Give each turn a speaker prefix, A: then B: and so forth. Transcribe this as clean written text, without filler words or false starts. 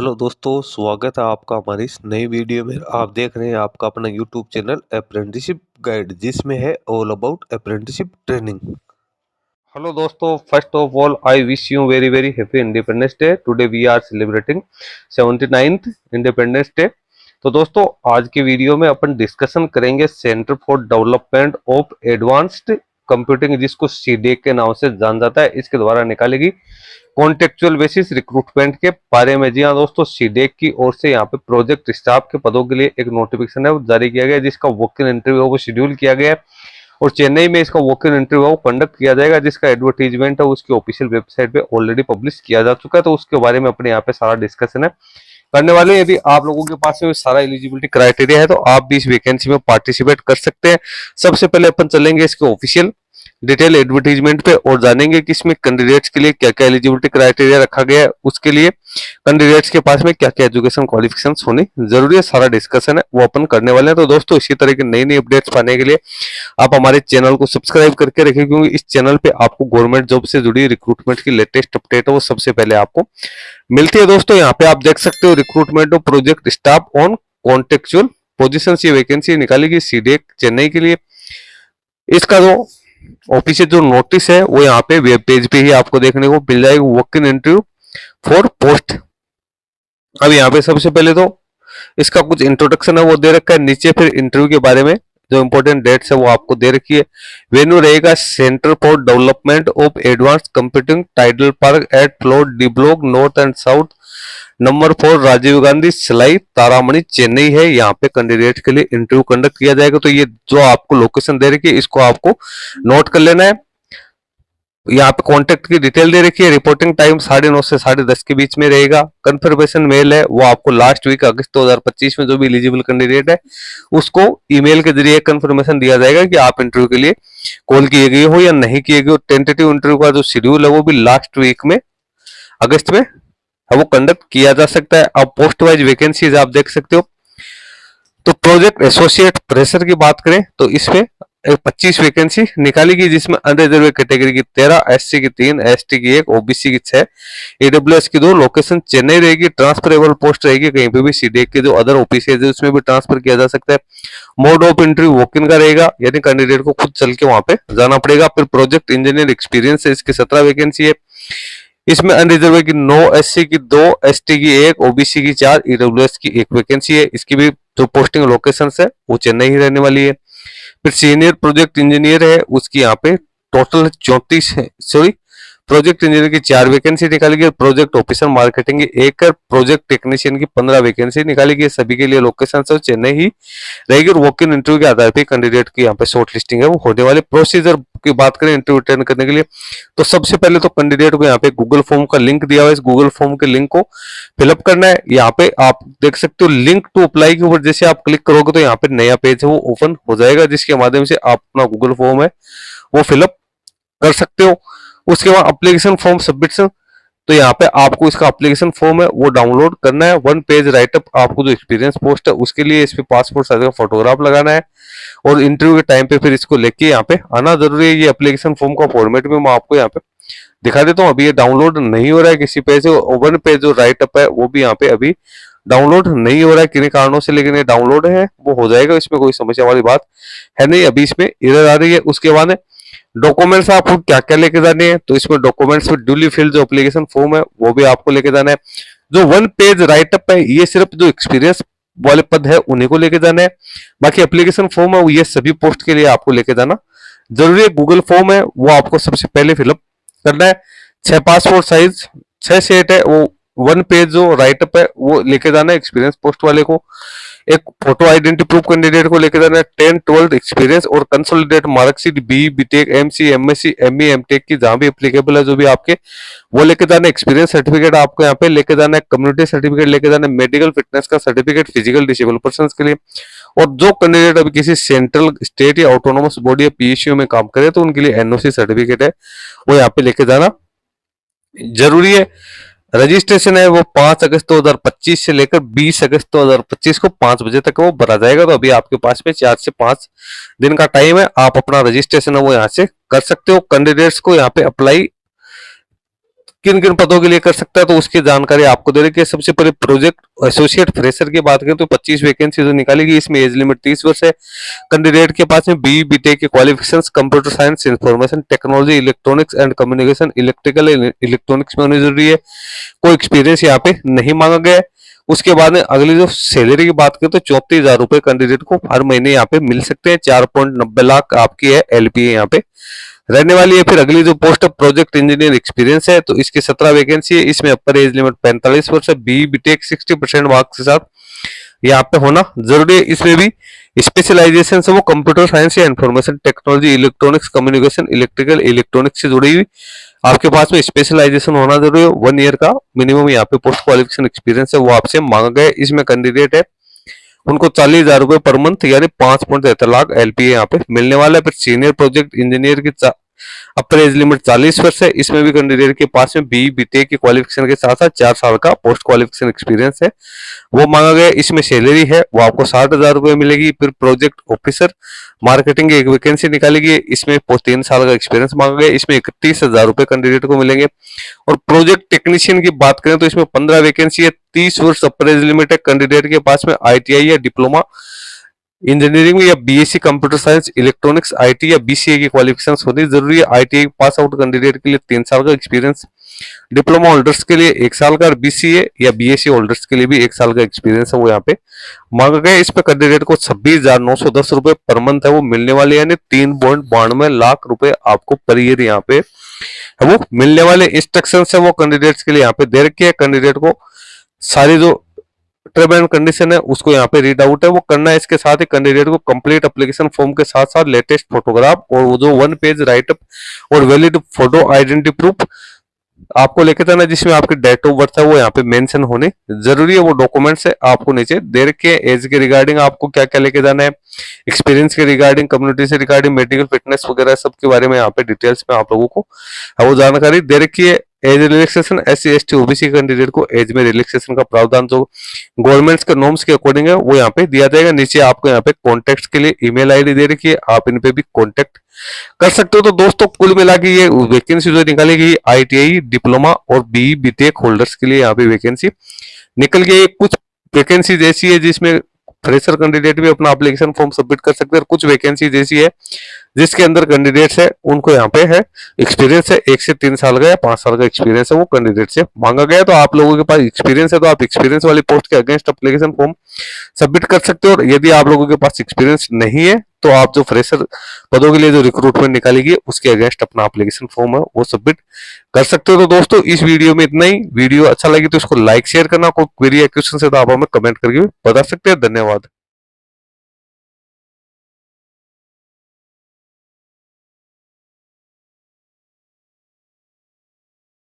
A: Hello दोस्तों, स्वागत है आपका हमारी इस नई वीडियो में। आप देख रहे हैं आपका अपना यूट्यूब चैनल अप्रेंटिसशिप गाइड, जिसमें है all about apprenticeship training. Hello दोस्तों, first of all I wish you very very happy Independence Day. Today we are celebrating 79th Independence Day. तो दोस्तों, आज की वीडियो में अपन डिस्कशन करेंगे centre for development of advanced computing, जिसको CDA के नाम से जाना जाता है। इसके द्वारा निकालेगी कॉन्टेक्चुअल बेसिस रिक्रूटमेंट के बारे में। जी हाँ दोस्तों, सीडेक की ओर से यहाँ पे प्रोजेक्ट स्टाफ के पदों के लिए एक नोटिफिकेशन है वो जारी किया गया है, जिसका वॉक इन इंटरव्यू वो शेड्यूल किया गया है और चेन्नई में इसका वॉक इन इंटरव्यू कंडक्ट किया जाएगा, जिसका एडवर्टीजमेंट है उसकी ऑफिशियल वेबसाइट पे ऑलरेडी पब्लिश किया जा चुका है। तो उसके बारे में अपने यहाँ पे सारा डिस्कशन है करने वाले। यदि आप लोगों के पास में सारा एलिजिबिलिटी क्राइटेरिया है तो आप भी इस वैकेंसी में पार्टिसिपेट कर सकते हैं। सबसे पहले अपन चलेंगे इसके ऑफिशियल डिटेल एडवर्टीजमेंट पे और जानेंगे कि इसमें कैंडिडेट्स के लिए क्या क्या एलिजिबिलिटी क्राइटेरिया रखा गया है, उसके लिए कैंडिडेट्स के पास में क्या क्या एजुकेशन क्वालिफिकेशंस होनी जरूरी है। सारा डिस्कशन है वो अपन करने वाले हैं। तो दोस्तों, इसी तरह की नई नई अपडेट्स पाने के लिए आप हमारे चैनल को सब्सक्राइब करके रखें, क्योंकि इस चैनल पे आपको गवर्नमेंट जॉब से जुड़ी रिक्रूटमेंट की लेटेस्ट अपडेट है वो सबसे पहले आपको मिलती है। दोस्तों, यहाँ पे आप देख सकते हो recruitment of project staff on contractual position, ये वैकेंसी निकालेगी सीडेक चेन्नई के लिए। इसका जो ऑफिशियल जो नोटिस है वो यहाँ पे वेब पेज पे ही आपको देखने को मिल जाएगा, walk in interview for post. अब यहाँ पे सबसे पहले तो इसका कुछ इंट्रोडक्शन है वो दे रखा है नीचे, फिर इंटरव्यू के बारे में जो इंपॉर्टेंट डेट्स है वो आपको दे रखी है। वेन्यू रहेगा centre for development of advance computing, Tidel Park eight floor D block north and south, number 4 Rajiv Gandhi Salai Taramani Chennai है। यहाँ पे कैंडिडेट के लिए इंटरव्यू कंडक्ट किया जाएगा। तो ये जो आपको लोकेशन दे रखी है इसको आपको नोट कर लेना है। यहाँ पे कॉन्टेक्ट की डिटेल दे रखी है। रिपोर्टिंग टाइम 9:30 से 10:30 के बीच में रहेगा। कंफर्मेशन मेल है वो आपको लास्ट वीक अगस्त 2025 में जो भी एलिजिबल कैंडिडेट है उसको ईमेल के जरिए कंफर्मेशन दिया जाएगा कि आप इंटरव्यू के लिए कॉल किए गए हो या नहीं किए गए हो। टेंटेटिव इंटरव्यू का जो शेड्यूल है वो भी लास्ट वीक में अगस्त में वो कंडक्ट किया जा सकता है। अब पोस्ट वाइज वैकेंसीज आप देख सकते हो। तो प्रोजेक्ट एसोसिएट प्रेशर की बात करें तो इसमें 25 वैकेंसी निकालेगी, जिसमें अनरिजर्व कैटेगरी की 13, एससी की 3, एसटी की 1, ओबीसी की 6, ईडब्ल्यूएस की 2। लोकेशन चेन्नई रहेगी। ट्रांसफरेबल पोस्ट रहेगी, कहीं पे भी सीडीएक के जो अदर ऑफिसेज है उसमें भी ट्रांसफर किया जा सकता है। Mode of interview walk in का रहेगा, यानी कैंडिडेट को खुद चल के वहां पे जाना पड़ेगा। फिर प्रोजेक्ट इंजीनियर एक्सपीरियंस है, इसकी 17 वैकेंसी है। इसमें अनरिजर्व की 9, एससी की 2, एसटी की 1, ओबीसी की 4, ईडब्ल्यूएस की 1 वैकेंसी है। इसकी भी जो पोस्टिंग लोकेशन है वो चेन्नई ही रहने वाली है। फिर सीनियर प्रोजेक्ट इंजीनियर है उसकी यहाँ पे टोटल 34 है, सॉरी प्रोजेक्ट इंजीनियर की 4 वैकेंसी निकाली गई। प्रोजेक्ट ऑफिसर मार्केटिंग की 1, प्रोजेक्ट टेक्नीशियन की 15 वैकेंसी निकाली गई। सभी के लिए लोकेशन से चेन्नई ही रहेगी और वॉक इन इंटरव्यू के आधार पर कैंडिडेट की यहाँ पे शॉर्ट लिस्टिंग है वो होने वाले। प्रोसीजर की बात करें इंटरव्यू अटेंड करने के लिए तो सबसे पहले तो कैंडिडेट को यहाँ पे गूगल फॉर्म का लिंक दिया हुआ है, इस गूगल फॉर्म के लिंक को फिलअप करना है। यहाँ पे आप देख सकते हो लिंक टू अप्लाई के ऊपर जैसे आप क्लिक करोगे तो यहाँ पे नया पेज है वो ओपन हो जाएगा, जिसके माध्यम से आप अपना गूगल फॉर्म है वो फिलअप कर सकते हो। उसके बाद एप्लीकेशन फॉर्म सबमिशन, तो यहाँ पे आपको इसका एप्लीकेशन फॉर्म है वो डाउनलोड करना है। 1 पेज राइटअप आपको जो एक्सपीरियंस पोस्ट है उसके लिए इस पे पासपोर्ट साइज का फोटोग्राफ लगाना है और इंटरव्यू के टाइम पे फिर इसको लेके यहाँ पे आना जरूरी है। ये एप्लीकेशन फॉर्म का फॉर्मेट में मैं आपको यहाँ पे दिखा देता हूँ। अभी ये डाउनलोड नहीं हो रहा है किसी पेज से। 1 पेज जो राइटअप है वो भी यहाँ पे अभी डाउनलोड नहीं हो रहा है किन्हीं कारणों से, लेकिन ये डाउनलोड है वो हो जाएगा, इसमें कोई समस्या वाली बात है नहीं। अभी इसमें एरर आ रही है। उसके बाद डॉक्यूमेंट्स आपको क्या क्या लेके जाने हैं, तो इसमें डॉक्यूमेंट्स में ड्यूली फिल्ड जो एप्लीकेशन फॉर्म है वो भी आपको लेके जाना है। जो 1 पेज राइटअप है ये सिर्फ जो एक्सपीरियंस वाले पद है उन्हीं को लेके जाना है। बाकी एप्लीकेशन फॉर्म है ये सभी पोस्ट के लिए आपको लेके जाना जरूरी है। गूगल फॉर्म है वो आपको सबसे पहले फिलअप करना है। 6 पासपोर्ट साइज 6 सेट है वो 1 पेज जो राइटअप है वो लेके जाना है एक्सपीरियंस पोस्ट वाले को। एक फोटो आइडेंटिटी प्रूफ कैंडिडेट को लेके जाना है। 10, 12 एक्सपीरियंस और consolidate marksheet B, BTech, MC, MSc, ME, MTech की जहां भी एप्लीकेबल है जो भी आपके वो लेके जाना है। एक्सपीरियंस सर्टिफिकेट आपको यहाँ पे लेके जाना है। कम्युनिटी सर्टिफिकेट लेके जाना है। मेडिकल फिटनेस का सर्टिफिकेट फिजिकल डिसेबल पर्सन के लिए। और जो कैंडिडेट अभी किसी सेंट्रल स्टेट या ऑटोनोमस बॉडी या पीएसयू में काम करे तो उनके लिए एनओसी सर्टिफिकेट है वो यहाँ पे लेके जाना जरूरी है। रजिस्ट्रेशन है वो 5 अगस्त 2025 से लेकर 20 अगस्त 2025 को 5 बजे तक वो भरा जाएगा। तो अभी आपके पास में 4 से 5 दिन का टाइम है, आप अपना रजिस्ट्रेशन है वो यहाँ से कर सकते हो। कैंडिडेट्स को यहाँ पे अप्लाई किन किन पदों के लिए कर सकता है, तो उसकी जानकारी आपको दे रखी है। सबसे पहले प्रोजेक्ट एसोसिएट फ्रेशर की बात करें तो 25 वैकेंसी जो निकाली गई, इसमें एज लिमिट 30 वर्ष है। कैंडिडेट के पास में बी बीटेक के qualifications computer science, information technology, electronics and communication, electrical electronics में होनी जरूरी है। कोई एक्सपीरियंस यहाँ पे नहीं मांगा गया है। उसके बाद में अगली जो सैलरी की बात करें तो 34,000 रुपए कैंडिडेट को हर महीने यहाँ पे मिल सकते हैं। 4.90 लाख आपकी है एलपीए यहाँ पे रहने वाली है। फिर अगली जो post of project engineer experience है, तो इसकी 17 वैकेंसी है। इसमें अपर एज लिमिट 45 वर्ष है। बी बीटेक 60% मार्क्स के साथ यहाँ पे होना जरूरी है। इसमें भी स्पेशलाइजेशन से वो कंप्यूटर साइंस या information technology, electronics, communication, electrical, electronics से जुड़ी हुई आपके पास में स्पेशलाइजेशन होना जरूरी है। 1 ईयर का मिनिमम यहाँ पे पोस्ट क्वालिफिकेशन एक्सपीरियंस है वो आपसे मांगा गया। इसमें कैंडिडेट है उनको 40,000 रुपए पर मंथ यानी 5.73 लाख एलपीए यहाँ पे मिलने वाला है। फिर सीनियर प्रोजेक्ट इंजीनियर की अपर एज लिमिट 40 वर्ष है। इसमें भी कैंडिडेट के पास में बी बीटेक की क्वालिफिकेशन के साथ साथ 4 साल का पोस्ट क्वालिफिकेशन एक्सपीरियंस है वो मांगा गया। इसमें सैलरी है वो आपको 60,000 रुपए मिलेगी। फिर प्रोजेक्ट ऑफिसर मार्केटिंग की एक वैकेंसी निकाली गई, इसमें 3 साल का एक्सपीरियंस मांगा गया। इसमें 31,000 रुपए कैंडिडेट को मिलेंगे। और प्रोजेक्ट टेक्नीशियन की बात करें तो इसमें 15 वैकेंसी है। 30 वर्ष अपर एज लिमिट है। कैंडिडेट के पास में आईटीआई या डिप्लोमा इंजीनियरिंग में या BSc computer science, electronics, IT या बीसीए की क्वालिफिकेशन होनी जरूरी है। आईटीआई पास आउट कैंडिडेट के लिए 3 साल का एक्सपीरियंस, डिप्लोमा होल्डर्स के लिए 1 साल का, और बीसीए या बीएससी होल्डर्स के लिए भी 1 साल का एक्सपीरियंस है वो यहाँ पे मांगा गया। इस पे कैंडिडेट को 26,910 रुपए पर मंथ है वो मिलने वाले, यानी 3.92 लाख रुपए आपको पर ईयर यहाँ पे वो मिलने वाले। इंस्ट्रक्शन है वो कैंडिडेट्स के लिए यहाँ पे दे रखी है। कैंडिडेट को सारी जो टर्म एंड कंडीशन है उसको यहाँ पे रीड आउट है वो करना है। इसके साथ ही कैंडिडेट को कंप्लीट एप्लीकेशन फॉर्म के साथ साथ लेटेस्ट फोटोग्राफ और वो जो 1 पेज राइटअप और वैलिड फोटो आइडेंटिटी प्रूफ आपको लेके जाना, जिसमें आपकी डेट ऑफ बर्थ है वो यहाँ पे मेंशन होने जरूरी है। वो डॉक्यूमेंट्स है आपको नीचे दे रखे हैं। एज के रिगार्डिंग आपको क्या क्या लेके जाना है, एक्सपीरियंस के रिगार्डिंग, कम्युनिटी से रिगार्डिंग, मेडिकल फिटनेस वगैरह सब के बारे में यहाँ पे डिटेल्स में आप लोगों को वो जानकारी दे रखी है। Age relaxation SC ST OBC candidate को एज में रिलैक्सेशन का प्रावधान जो गवर्नमेंट्स के नॉर्म्स के अकॉर्डिंग है वो यहाँ पे दिया जाएगा। नीचे आपको यहाँ पे कॉन्टेक्ट के लिए ईमेल आईडी दे रखी है, आप इन पे भी कॉन्टेक्ट कर सकते हो। तो दोस्तों कुल मिला के ये वैकेंसी जो निकाली गई आईटीआई, डिप्लोमा और बी बीटेक होल्डर्स के लिए यहाँ पे वैकेंसी निकल गई। कुछ वैकेंसी ऐसी है जिसमें फ्रेशर कैंडिडेट भी अपना एप्लीकेशन फॉर्म सबमिट कर सकते हैं, और कुछ वैकेंसी ऐसी है जिसके अंदर कैंडिडेट्स है उनको यहाँ पे है एक्सपीरियंस है 1 से 3 साल का या 5 साल का एक्सपीरियंस है वो कैंडिडेट से मांगा गया। तो आप लोगों के पास एक्सपीरियंस है तो आप एक्सपीरियंस वाली पोस्ट के अगेंस्ट एप्लीकेशन फॉर्म सबमिट कर सकते हो। और यदि आप लोगों के पास एक्सपीरियंस नहीं है तो आप जो फ्रेशर पदों के लिए जो रिक्रूटमेंट निकाली गई उसके अगेंस्ट अपना एप्लीकेशन फॉर्म है वो सबमिट कर सकते हो। तो दोस्तों इस वीडियो में इतना ही। वीडियो अच्छा लगी तो इसको लाइक शेयर करना। कोई क्वेरी या क्वेश्चन है तो आप हमें कमेंट करके बता सकते हैं। धन्यवाद।